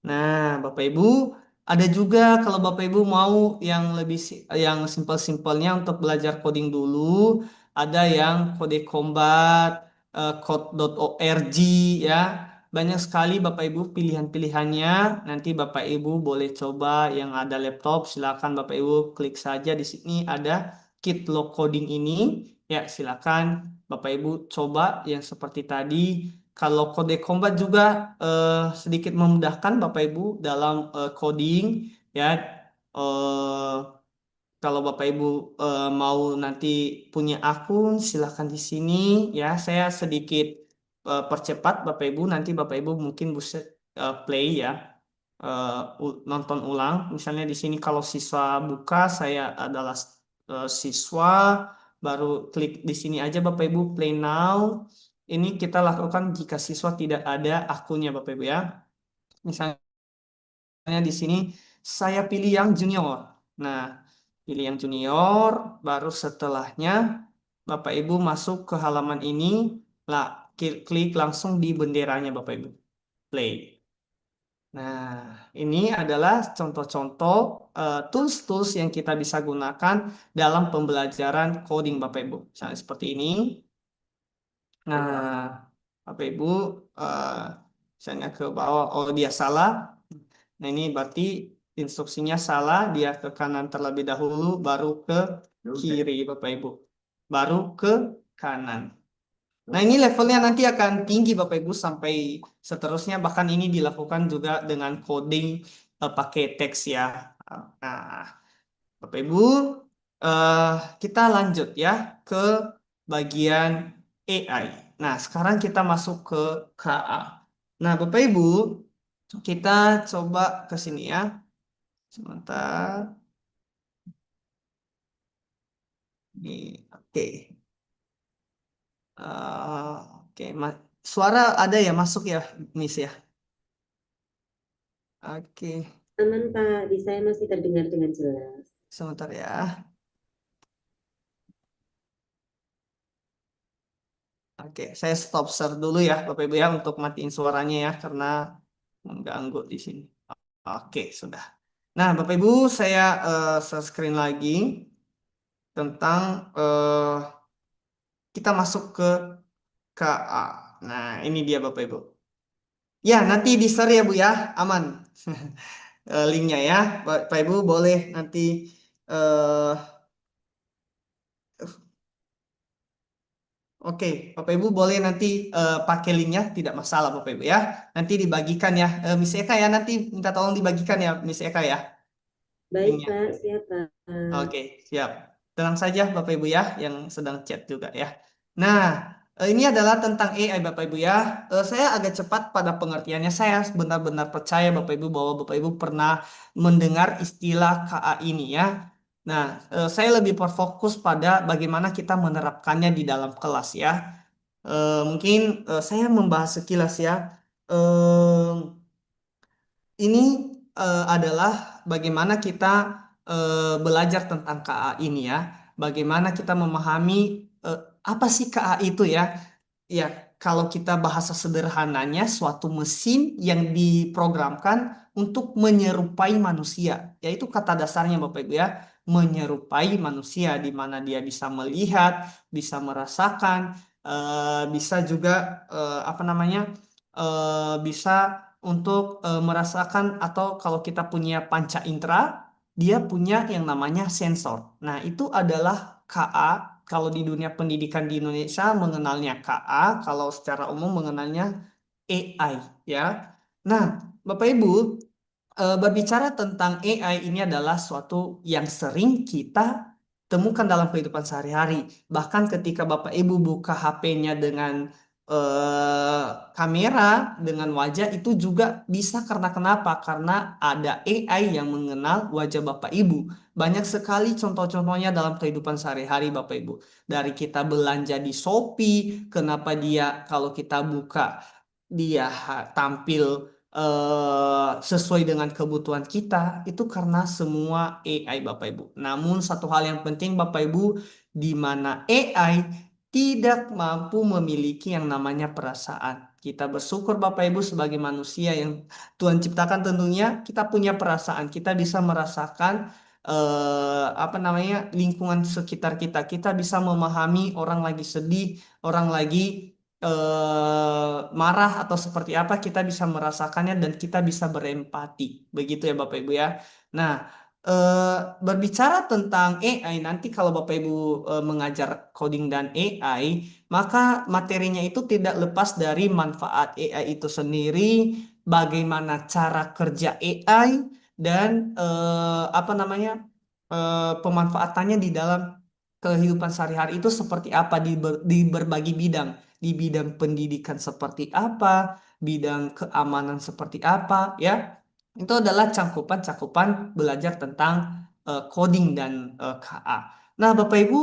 Nah, Bapak Ibu ada juga kalau Bapak Ibu mau yang lebih yang simpel-simpelnya untuk belajar coding dulu, ada yang kode combat, code.org ya. Banyak sekali Bapak Ibu pilihan-pilihannya. Nanti Bapak Ibu boleh coba yang ada laptop, silakan Bapak Ibu klik saja di sini ada Kit Low Coding ini. Ya, silakan Bapak Ibu coba yang seperti tadi. Kalau kode combat juga sedikit memudahkan Bapak Ibu dalam coding ya. Eh, Kalau Bapak Ibu mau nanti punya akun, silahkan di sini ya. Saya sedikit percepat Bapak Ibu. Nanti Bapak Ibu mungkin bisa play ya, nonton ulang. Misalnya di sini kalau siswa buka, saya adalah siswa. Baru klik di sini aja Bapak Ibu play now. Ini kita lakukan jika siswa tidak ada akunnya Bapak Ibu ya. Misalnya di sini saya pilih yang junior. Nah, pilih yang junior, baru setelahnya Bapak Ibu masuk ke halaman ini, lah klik langsung di benderanya Bapak Ibu. Play. Nah, ini adalah contoh-contoh tools-tools yang kita bisa gunakan dalam pembelajaran coding Bapak Ibu. Misalnya seperti ini. Nah, Bapak Ibu misalnya ke bawah, oh dia salah. Nah, ini berarti instruksinya salah, dia ke kanan terlebih dahulu, baru ke kiri, Bapak Ibu. Baru ke kanan. Nah, ini levelnya nanti akan tinggi, Bapak Ibu, sampai seterusnya. Bahkan ini dilakukan juga dengan coding pakai teks ya. Nah, Bapak Ibu, eh, kita lanjut ya ke bagian AI. Nah, sekarang kita masuk ke KA. Nah, Bapak Ibu, kita coba ke sini ya. Sebentar. Ini, oke. Oke, suara ada ya masuk ya, Miss ya. Oke,
Aman Pak, di saya masih terdengar dengan jelas.
sebentar ya. Oke, saya stop share dulu ya, Bapak Ibu ya, untuk matiin suaranya ya, karena mengganggu di sini. Oke, sudah. Nah, Bapak Ibu, saya share screen lagi tentang kita masuk ke KA. Nah, ini dia Bapak Ibu. Ya, nanti di share ya Bu ya, aman. Linknya ya, Bapak Ibu boleh nanti eh, oke, Bapak Ibu boleh nanti pakai linknya, tidak masalah Bapak Ibu ya. Nanti dibagikan ya, Miss Eka ya, nanti minta tolong dibagikan ya Miss Eka ya,
Baik
linknya.
Pak, siap Pak.
Oke, siap. Tenang saja Bapak Ibu ya, yang sedang chat juga ya. Nah, ini adalah tentang AI Bapak Ibu ya. Saya agak cepat pada pengertiannya. Saya benar-benar percaya Bapak Ibu bahwa Bapak Ibu pernah mendengar istilah KA ini ya. Nah, saya lebih berfokus pada bagaimana kita menerapkannya di dalam kelas ya. Mungkin saya membahas sekilas ya. Eh, ini adalah bagaimana kita belajar tentang KA ini ya. Bagaimana kita memahami eh, apa sih KA itu ya. Ya, kalau kita bahasa sederhananya, suatu mesin yang diprogramkan untuk menyerupai manusia, yaitu kata dasarnya Bapak Ibu ya, menyerupai manusia, di mana dia bisa melihat, bisa merasakan, bisa juga apa namanya, bisa untuk merasakan atau kalau kita punya panca indera, dia punya yang namanya sensor. Nah, itu adalah KA kalau di dunia pendidikan di Indonesia mengenalnya KA, kalau secara umum mengenalnya AI ya. Nah, Bapak Ibu, berbicara tentang AI ini adalah suatu yang sering kita temukan dalam kehidupan sehari-hari. Bahkan ketika Bapak Ibu buka HP-nya dengan eh, kamera, dengan wajah itu juga bisa karena kenapa? Karena ada AI yang mengenal wajah Bapak Ibu. Banyak sekali contoh-contohnya dalam kehidupan sehari-hari Bapak Ibu. Dari kita belanja di Shopee, kenapa dia kalau kita buka dia tampil sesuai dengan kebutuhan kita itu karena semua AI Bapak Ibu. Namun satu hal yang penting Bapak Ibu, di mana AI tidak mampu memiliki yang namanya perasaan. Kita bersyukur Bapak Ibu sebagai manusia yang Tuhan ciptakan, tentunya kita punya perasaan. Kita bisa merasakan apa namanya, lingkungan sekitar kita. Kita bisa memahami orang lagi sedih, orang lagi marah atau seperti apa, kita bisa merasakannya dan kita bisa berempati. Begitu ya Bapak Ibu ya. Nah, berbicara tentang AI, nanti kalau Bapak Ibu mengajar coding dan AI, maka materinya itu tidak lepas dari manfaat AI itu sendiri, bagaimana cara kerja AI, dan apa namanya, pemanfaatannya di dalam kehidupan sehari-hari itu seperti apa di berbagai bidang. Di bidang pendidikan seperti apa, bidang keamanan seperti apa, ya. Itu adalah cakupan-cakupan belajar tentang coding dan KA. Nah, Bapak Ibu,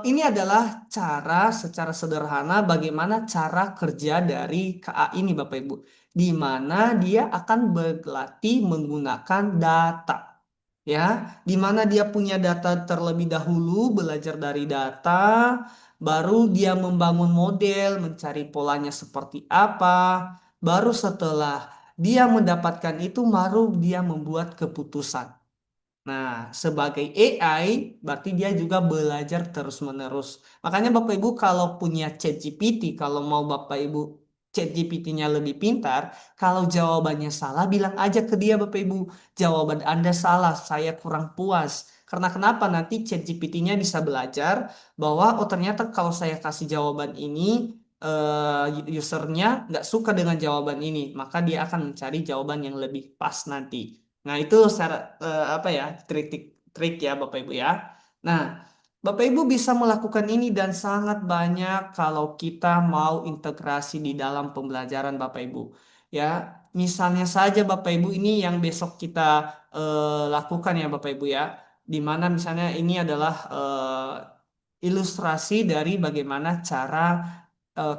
ini adalah cara secara sederhana bagaimana cara kerja dari KA ini, Bapak Ibu, di mana dia akan berlatih menggunakan data. Ya, di mana dia punya data terlebih dahulu, belajar dari data, baru dia membangun model, mencari polanya seperti apa, baru setelah dia mendapatkan itu, baru dia membuat keputusan. Nah, sebagai AI, berarti dia juga belajar terus-menerus. Makanya Bapak Ibu kalau punya ChatGPT, kalau mau Bapak Ibu ChatGPT-nya lebih pintar, kalau jawabannya salah, bilang aja ke dia Bapak Ibu, jawaban Anda salah, saya kurang puas. Karena kenapa? Nanti ChatGPT-nya bisa belajar bahwa, oh ternyata kalau saya kasih jawaban ini, usernya nggak suka dengan jawaban ini, maka dia akan mencari jawaban yang lebih pas nanti. Nah, itu secara apa ya, trik ya Bapak Ibu ya. Nah, Bapak Ibu bisa melakukan ini dan sangat banyak kalau kita mau integrasi di dalam pembelajaran Bapak Ibu. Ya, misalnya saja Bapak Ibu ini yang besok kita lakukan ya Bapak Ibu ya. Di mana misalnya ini adalah ilustrasi dari bagaimana cara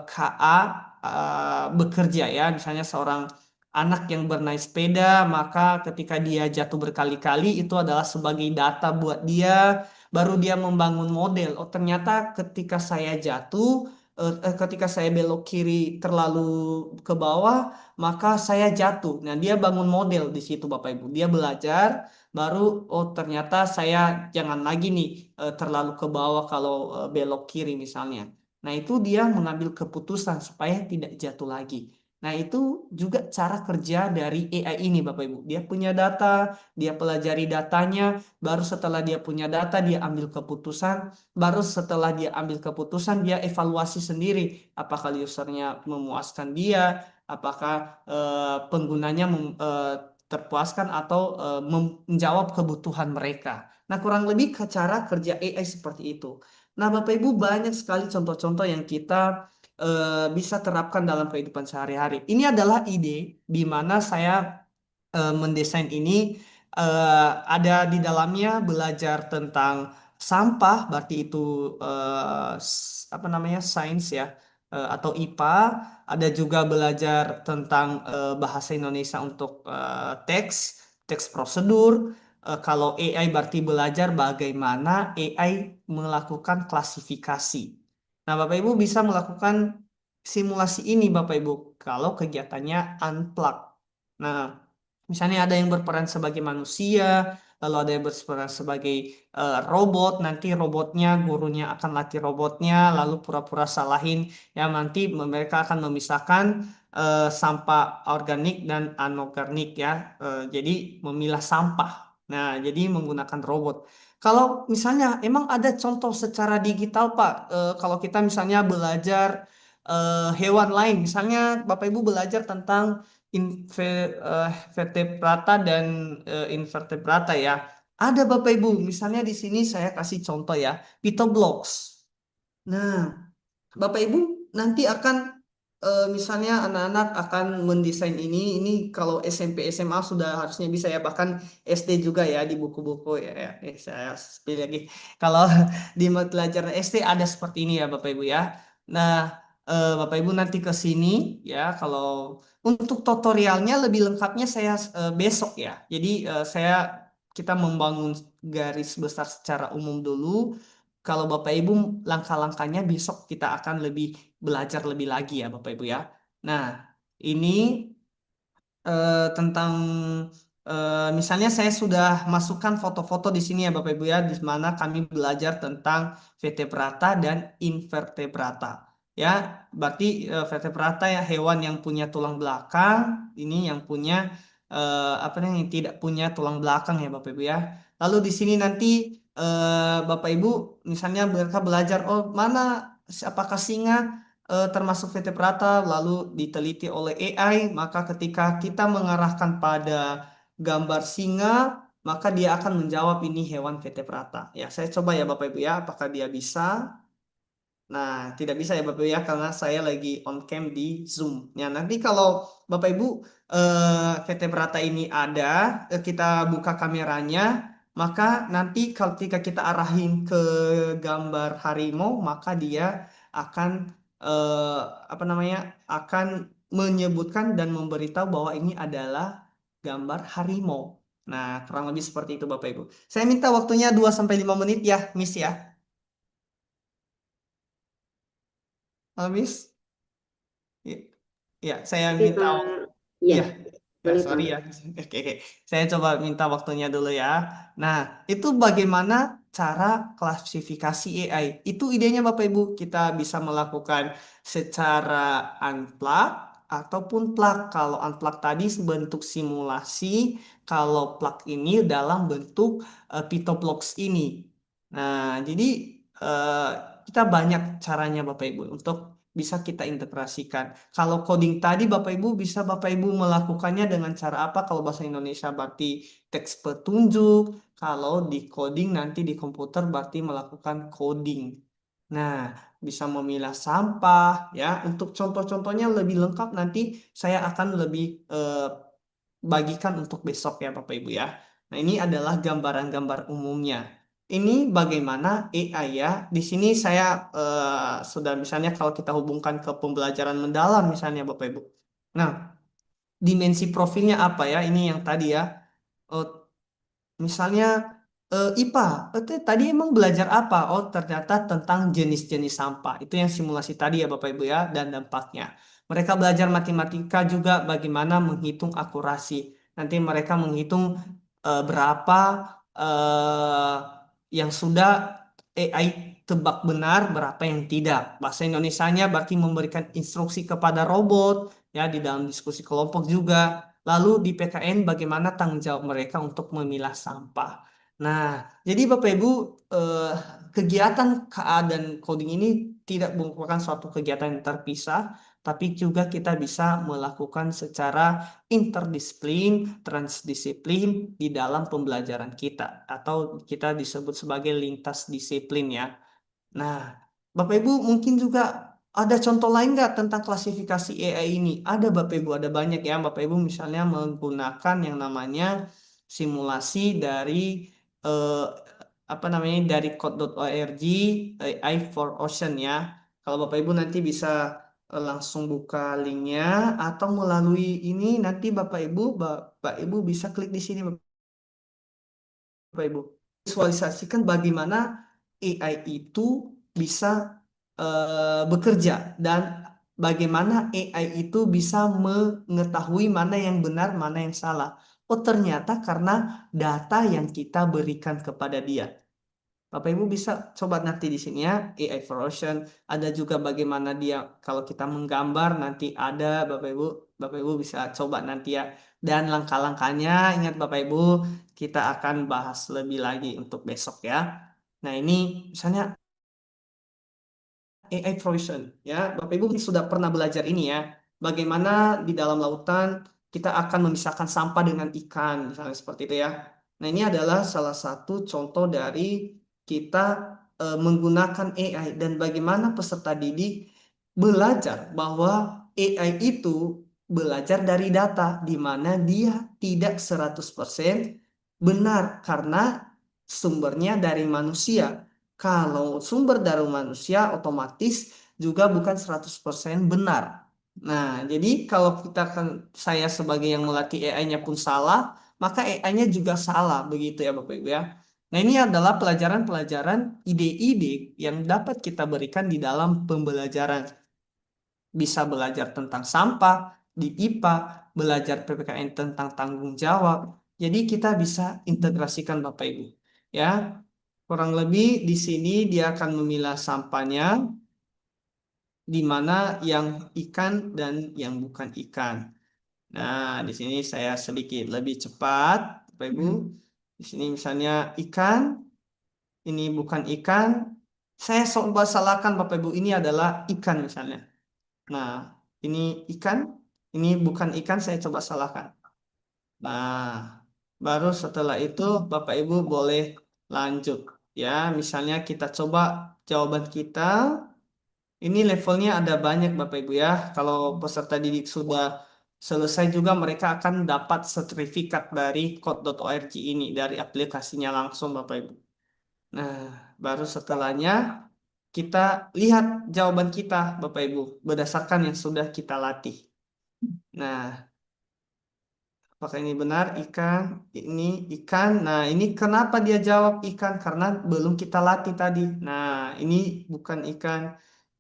KA bekerja ya. Misalnya seorang anak yang bernaik sepeda, maka ketika dia jatuh berkali-kali itu adalah sebagai data buat dia, baru dia membangun model. Oh, ternyata ketika saya jatuh, ketika saya belok kiri terlalu ke bawah, maka saya jatuh. Nah, dia bangun model di situ Bapak Ibu. Dia belajar, baru oh ternyata saya jangan lagi nih terlalu ke bawah kalau belok kiri misalnya. Nah, itu dia mengambil keputusan supaya tidak jatuh lagi. Nah, itu juga cara kerja dari AI ini, Bapak Ibu. Dia punya data, dia pelajari datanya, baru setelah dia punya data, dia ambil keputusan, baru setelah dia ambil keputusan, dia evaluasi sendiri. Apakah usernya memuaskan dia, apakah penggunanya terpuaskan atau menjawab kebutuhan mereka. Nah, kurang lebih ke cara kerja AI seperti itu. Nah, Bapak Ibu, banyak sekali contoh-contoh yang kita bisa terapkan dalam kehidupan sehari-hari. Ini adalah ide di mana saya mendesain ini ada di dalamnya belajar tentang sampah, berarti itu apa namanya sains ya, atau IPA. Ada juga belajar tentang bahasa Indonesia untuk teks prosedur. Kalau AI berarti belajar bagaimana AI melakukan klasifikasi. Nah, Bapak Ibu bisa melakukan simulasi ini, Bapak Ibu, kalau kegiatannya unplug. Nah, misalnya ada yang berperan sebagai manusia, lalu ada yang berperan sebagai robot, nanti robotnya, gurunya akan latih robotnya, lalu pura-pura salahin, ya nanti mereka akan memisahkan sampah organik dan anorganik ya. Jadi memilah sampah. Nah, jadi menggunakan robot. Kalau misalnya emang ada contoh secara digital, Pak, kalau kita misalnya belajar hewan lain, misalnya Bapak Ibu belajar tentang vertebrata dan invertebrata ya. Ada Bapak Ibu, misalnya di sini saya kasih contoh ya, Pitoblocks. Nah, Bapak Ibu nanti akan misalnya anak-anak akan mendesain ini kalau SMP SMA sudah harusnya bisa ya, bahkan SD juga ya di buku-buku ya, saya pilih lagi. Kalau di pelajaran SD ada seperti ini ya Bapak Ibu ya. Nah, Bapak Ibu nanti ke sini ya, kalau untuk tutorialnya lebih lengkapnya saya besok ya. Jadi kita membangun garis besar secara umum dulu. Kalau Bapak Ibu langkah-langkahnya besok kita akan lebih belajar lebih lagi ya Bapak Ibu ya. Nah, ini tentang misalnya saya sudah masukkan foto-foto di sini ya Bapak Ibu ya, di mana kami belajar tentang vertebrata dan invertebrata. Ya, berarti vertebrata ya hewan yang punya tulang belakang, ini yang punya apa namanya yang tidak punya tulang belakang ya Bapak Ibu ya. Lalu di sini nanti Bapak Ibu misalnya mereka belajar oh mana apakah singa termasuk vertebrata lalu diteliti oleh AI, maka ketika kita mengarahkan pada gambar singa, maka dia akan menjawab ini hewan vertebrata. Ya, saya coba ya Bapak Ibu ya, apakah dia bisa? Nah, tidak bisa ya Bapak Ibu ya, karena saya lagi on cam di Zoom. Ya, nanti kalau Bapak Ibu vertebrata ini ada, kita buka kameranya, maka nanti ketika kita arahin ke gambar harimau, maka dia akan eh, apa namanya, akan menyebutkan dan memberitahu bahwa ini adalah gambar harimau. Nah, kurang lebih seperti itu Bapak Ibu. Saya minta waktunya 2 sampai 5 menit ya, Miss ya. Halo, Miss. Ya, ya, saya
Oke
minta.
Pak, ya
Iya, ya,
boleh
sorry
Pak.
ya. Oke, oke. Saya coba minta waktunya dulu ya. Nah, itu bagaimana cara klasifikasi AI? Itu idenya Bapak Ibu. Kita bisa melakukan secara unplug ataupun plug. Kalau unplug tadi bentuk simulasi, kalau plug ini dalam bentuk PitoBlocks ini. Nah, jadi eh, kita banyak caranya Bapak Ibu untuk bisa kita integrasikan. Kalau coding tadi Bapak Ibu bisa Bapak Ibu melakukannya dengan cara apa? Kalau bahasa Indonesia berarti teks petunjuk. Kalau di coding nanti di komputer berarti melakukan coding. Nah, bisa memilah sampah ya. Untuk contoh-contohnya lebih lengkap nanti saya akan lebih bagikan untuk besok ya Bapak Ibu ya. Nah, ini adalah gambaran-gambar umumnya. Ini bagaimana AI ya. Di sini saya sudah misalnya kalau kita hubungkan ke pembelajaran mendalam misalnya Bapak Ibu. Nah, dimensi profilnya apa ya? Ini yang tadi ya. Eh, Misalnya IPA, tadi emang belajar apa? Oh, ternyata tentang jenis-jenis sampah. Itu yang simulasi tadi ya Bapak Ibu ya, dan dampaknya. Mereka belajar matematika juga bagaimana menghitung akurasi. Nanti mereka menghitung berapa eh, yang sudah AI tebak benar, berapa yang tidak. Bahasa Indonesianya berarti memberikan instruksi kepada robot, ya di dalam diskusi kelompok juga. Lalu di PKN bagaimana tanggung jawab mereka untuk memilah sampah. Nah, jadi Bapak Ibu, eh, kegiatan KA dan coding ini tidak merupakan suatu kegiatan yang terpisah, tapi juga kita bisa melakukan secara interdisiplin, transdisiplin di dalam pembelajaran kita, atau kita disebut sebagai lintas disiplin ya. Nah, Bapak Ibu mungkin juga ada contoh lain nggak tentang klasifikasi AI ini? Ada Bapak Ibu, ada banyak ya. Bapak Ibu misalnya menggunakan yang namanya simulasi dari apa namanya dari code.org AI for Ocean ya. Kalau Bapak Ibu nanti bisa langsung buka linknya atau melalui ini nanti Bapak Ibu bisa klik di sini Bapak Ibu. Visualisasikan bagaimana AI itu bisa bekerja dan bagaimana AI itu bisa mengetahui mana yang benar, mana yang salah. Oh, ternyata karena data yang kita berikan kepada dia. Bapak Ibu bisa coba nanti di sini ya, AI for Ocean. Ada juga bagaimana dia kalau kita menggambar nanti ada Bapak Ibu bisa coba nanti ya. Dan langkah-langkahnya ingat Bapak Ibu, kita akan bahas lebih lagi untuk besok ya. Nah, ini misalnya AI Frozen ya. Bapak Ibu mungkin sudah pernah belajar ini ya. Bagaimana di dalam lautan kita akan memisahkan sampah dengan ikan, misalnya seperti itu ya. Nah, ini adalah salah satu contoh dari kita menggunakan AI dan bagaimana peserta didik belajar bahwa AI itu belajar dari data di mana dia tidak 100% benar karena sumbernya dari manusia. Kalau sumber dari manusia otomatis juga bukan 100% benar. Nah, jadi kalau saya sebagai yang melatih AI-nya pun salah, maka AI-nya juga salah begitu ya Bapak Ibu ya. Nah, ini adalah pelajaran-pelajaran ide-ide yang dapat kita berikan di dalam pembelajaran. Bisa belajar tentang sampah di IPA, belajar PPKN tentang tanggung jawab. Jadi kita bisa integrasikan Bapak Ibu. Ya, kurang lebih di sini dia akan memilah sampahnya, di mana yang ikan dan yang bukan ikan. Nah, di sini saya sedikit lebih cepat, Bapak Ibu. Di sini misalnya ikan, ini bukan ikan. Saya coba salahkan Bapak Ibu, ini adalah ikan misalnya. Nah, ini ikan, ini bukan ikan, saya coba salahkan. Nah, baru setelah itu Bapak Ibu boleh lanjut. Ya, misalnya kita coba jawaban kita. Ini levelnya ada banyak Bapak Ibu ya. Kalau peserta didik sudah selesai juga mereka akan dapat sertifikat dari code.org ini, dari aplikasinya langsung Bapak Ibu. Nah, baru setelahnya kita lihat jawaban kita Bapak Ibu berdasarkan yang sudah kita latih. Nah, apakah ini benar ikan? Ini ikan. Nah, ini kenapa dia jawab ikan? Karena belum kita latih tadi. Nah, ini bukan ikan.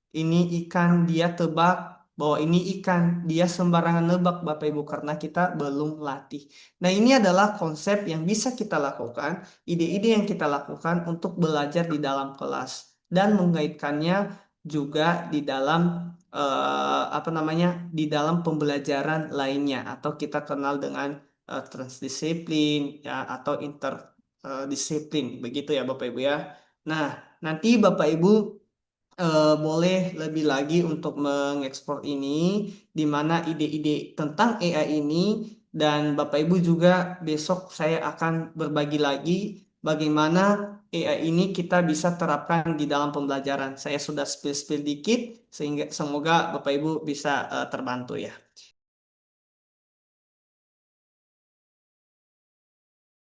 Ini ikan, dia tebak bahwa ini ikan. Dia sembarangan nebak Bapak Ibu karena kita belum latih. Nah, ini adalah konsep yang bisa kita lakukan, ide-ide yang kita lakukan untuk belajar di dalam kelas dan mengaitkannya juga di dalam apa namanya? Di dalam pembelajaran lainnya atau kita kenal dengan transdisiplin ya atau interdisiplin begitu ya Bapak Ibu ya. Nah, nanti Bapak Ibu boleh lebih lagi untuk mengekspor ini, di mana ide-ide tentang AI ini, dan Bapak Ibu juga besok saya akan berbagi lagi bagaimana AI ini kita bisa terapkan di dalam pembelajaran. Saya sudah spill-spill dikit, sehingga semoga Bapak Ibu bisa terbantu ya.